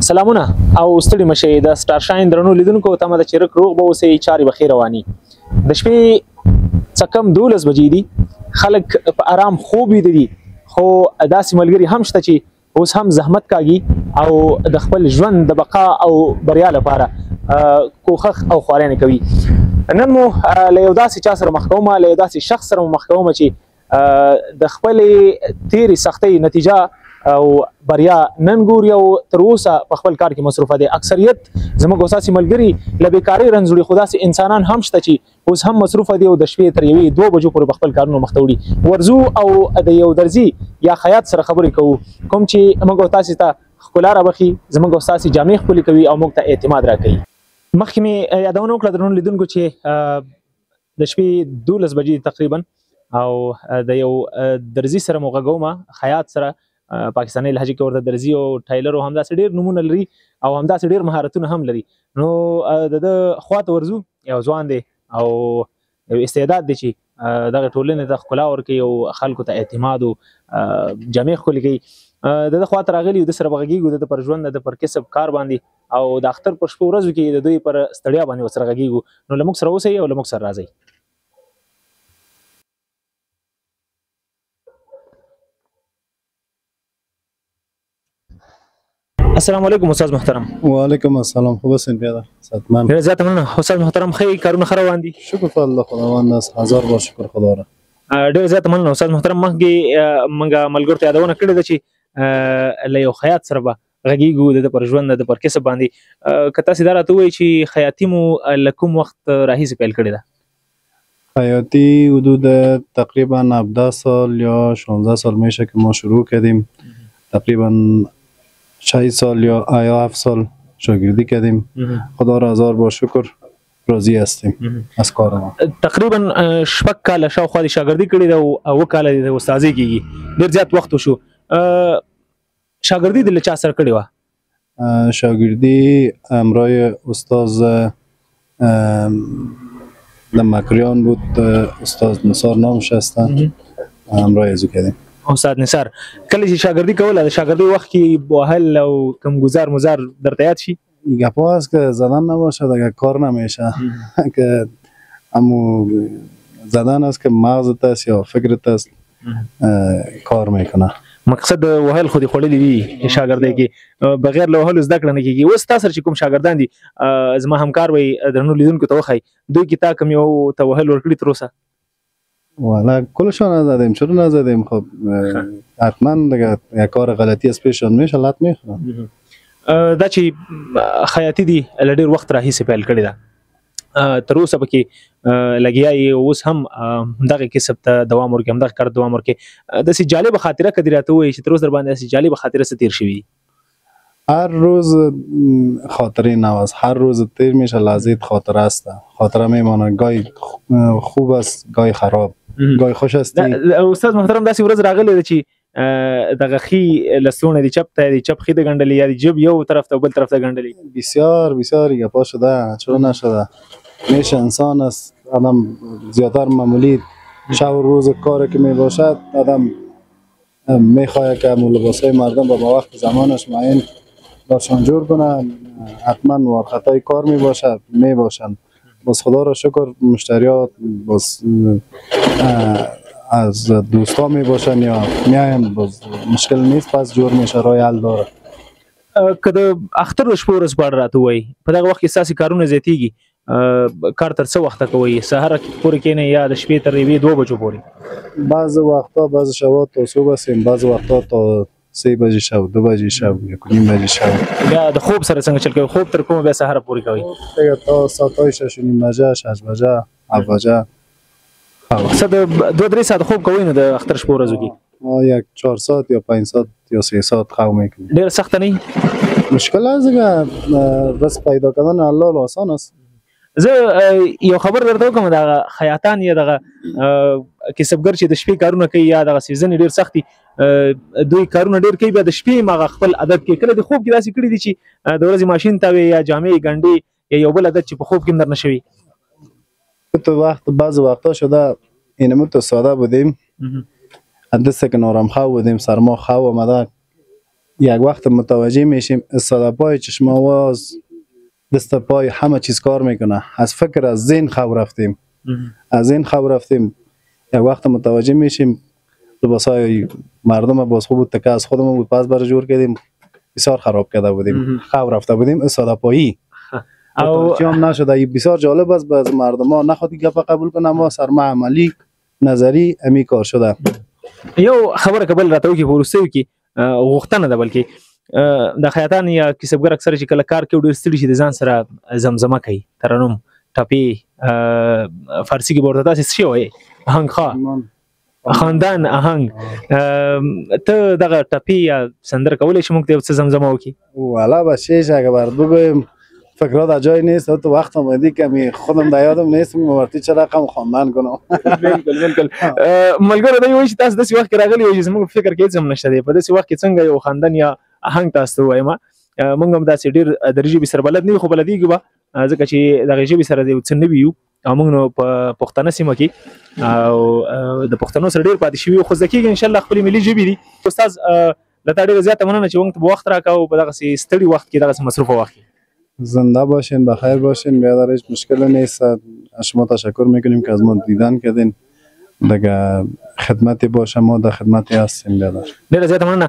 سلامونه او ستړي مشئ د سټار شاین درنو لیدونکو تمه ده چې روغ به اوسئ چارې به ښې رواني د شپې څه کم 12 بجې دي خلک په آرام خوب ویده دي خو داسې ملګري هم شته چې اوس هم زحمت کاږي او د خپل ژوند د بقا او بریا لپاره کوښښ او خوارینې کوي نن مو له یو داسې چا سره مخ کومه له یو داسې شخص سره مخ کومه چې د خپلې تیرې سختۍ نتیجه او بریا نن ګوري او تر اوسه په خپل کار کې مصروفه دي اکثریت زموږ اساسي ملګري له بیکارۍ رنځوري خو داسې انسانان هم شته چې اوس هم مصروفه دي او د شپې تر 1-2 بجو پورې په خپل کارونو مخ ته وړي ورځو او د یو درځي یا خیاط سره خبرې کوو کوم چې موږ تاسو ته ښکلا رابخي زموږ اساسي جامې ښکلې کوي او موږ ته اعتماد راکوي مخکې مې یادونه وکړه درنو لیدونکو چې د شپې 12 بجې تقریبا او د یو درځي سره مو غږومه خیاط سره پاکستاني لهجه کې ورته درځي او ټایلر او همداسې ډېر نومونه لري او همداسې ډېر مهارتونه هم لري نو د خواته ورځو یو ځوان دی او یو استعداد دی چې دغه ټولنې ته ښکلا ورکوي او خلکو ته اعتماد او جامې ښکلې کوي د خواته راغلي د سره به غږېږو د پر ژوند د پر کسب کار باندې او د اختر په شپو ورځو کې د دوی پر ستړیا باندې ورسره غږېږو نو له موږ سره اوسئ او له موږ سره راځئ السلام علیکم استاد محترم وعلیکم السلام خوب هستین پیاده ساتمان ډېر زیاته مننه استاد محترم ښه کارونه ښه روان دي شکر په الله خداوند است هزار بار شکر خدا را ډېر زیاته مننه استاد محترم مخکې موږ ملګرو ته یادونه کړې ده چې له یو خیاط سره به غږېږو د پر ژوند د پر کسب باندې که تاسې دا راته ووایئ چې خیاطي مو له کوم وخت راهیسې پیل کړې ده خیاطی حدود تقریبا 17 سال یا 16 سال میشه که ما شروع کردیم تقریبا 6 سال یا 7 سال شاگردی کردیم خدا را هزار بار شکر راضی هستیم از کار ما تقریبا شپږ کاله شاوخوا د شاګردي کړې ده او 9 کاله د استادۍ کېږي ډېر زیات وخت وشو شاګردي د له چا سره کړې وه شاگردی همراه استاد د مکریان بود استاد نثار نامش هستن همراه ازو کردیم استاد نثار کله چې شاګردي کوله د شاګردۍ وخت کې وهل او کم گزار مزار درته یاد شي گپا هست که زدن نباشه دیگه کار نمیشه که امو زدن است که مغزت است یا فکرت است کار میکنه مقصد وهل خو دې خوړلي وي شاګردۍ کې بغیر له وهلو زده کړه نه کېږي اوس تا سره چې کوم شاګردان دي زما همکار وی درنو لیدونکو ته وښایي دوی کې تا کوم یو ته وهل ورکړي تر اوسه والا کلشان نزدیم چرا نزدیم خب حتما دیگه یک کار غلطی از پیششون میشه لط میخورن دا چې خیاطي دي له ډېر وخت راهیسې پیل کړې ده تر اوسه پکې لګیا یې اوس هم دغه کسب ته دوام ورکړي همدغه کار دوام ورکړي داسې جالبه خاطره که دې راته ووایي چې تر اوسه در باندې داسې جالبه خاطره څه تېر شوي هر روز خاطره نو است هر روز تیر میشه لذیذ خاطره است خاطره میمانه گاهی خوب است گاهی خراب گاهی خوش است استاد محترم داسې ورځ راغلی ده چې دغه خي لستونه دي چپ ته دي چپ خي د ګنډلې یا د جب یو طرف ته بل طرف ته ګنډلې بسیار بسیار گپا شده چرا نشده میشه انسان است آدم زیادتر معمولی شب و روز کاری که میباشد آدم میخواهد که لباسای مردم با وقت زمانش معین دارشان جور کنه حتما وارخطای کار میباشند باز خدا را شکر مشتریات باز از دوستا میباشن یا میاین باز مشکل نیست پس جور میشه رای حل داره که د اختر د شپو ورځ په اړه راته ووایي په دغه وخت کې ستاسې کارونه زیاتېږي کار تر څه وخته کوئ سهار پورې کښېنئ یا د شپې تر 1-2 بجو پورې بعض وقتا بعض شبا تا صبح هستیم بعض وقتا تا 3 بجې شب 2 بجې شب 1:30 بجې شب بیا د خوب سره څنګه چل کوئ خوب تر کومه بیا سهار پورې کوئ دیگه تا ساعتای 6:30 بجه 6 بجه 7 بجه څه د 2-3 ساعت خوب کوئ نو د اختر شپو ورځو کې ما یک 4 ساعت یا 5 ساعت یا 3 ساعت خواب میکنیم ډېر سخته نه مشکل است دیگه رزق پیدا کردن الله آسان است زه یو خبر درته وکړم دغه خیاطان یا دغه کسبګر چې د شپې کارونه کوي یا دغه سیزن ډېر سخت دي دوی کارونه ډېر کوي بیا د شپې مغه خپل عادت کې کله د خوب کې داسې کړي دي چې د ورځې ماشین تاوي یا جامې ګنډې یا یو بل عادت چې په خوب کې هم در نه شوي تو وقت بعض وقتا شده اینمون تو ساده بودیم دست که نارم خواه بودیم سرما خواه آمده یک وقت متوجه میشیم استاد پای چشم آواز دست پای همه چیز کار میکنه. از فکر از ذهن خو رفتیم یک وقت متوجه میشیم لباسای مردم باز خوب بود تکه از خودمون بود پس برای جور کردیم بسیار خراب کرده بودیم خو رفته بودیم استاد پایی او هم نشده. بسیار جالب است باز مردم ها نخواد گپ قبول کنه اما سرمه عملی نظری امی کار شده. یو خبره قبل راته وکي ورسته وکي غوښتنه ده بلکې د خیاطان یا کسبګر اکثر چې کله کار کوي ډېر ستړي شي د ځان سره زمزمه کوي ترنم ټپې فارسي کې ورته داسې څه وایي آهنګ ښه خاندان آهنګ ته دغه ټپې یا سندره کولی شي موږ ته یو څه زمزمه وکړي؟ والا بشیش اگه برات بگویم فکرات از جای نیست تو وقت آمدی که خودم در یادم نیست مورتی چه رقم خواندن کنم. بالکل ملګرو دا یو چې تاسو داسې وخت کې راغلي یو چې زموږ فکر کې هېڅ هم نشته دی په داسې وخت کې څنګه یو خواندن یا آهنګ تاسو ته ووایم موږ هم داسې ډېر د ژبې سره بلد نه یو خو بلدېږو به ځکه چې دغې ژبې سره د یو څه نوي یو او موږ نو په پښتنه سیمه کې او د پښتنو سره ډېر پاتې شوي یو خو زده کېږي انشاءالله خپلې ملي ژبې دي. استاد له تا ډېره زیاته مننه چې موږ ته به وخت راکوو په دغسې ستړي وخت کې دغسې مصروفه وخت کې. زنده باشین بخیر باشین بیادر هیچ مشکل نیست. از شما تشکر میکنیم که از ما دیدن کردین دیگه خدمتی باشه ما در خدمتی هستیم بیادر. ډېره زیاته مننه.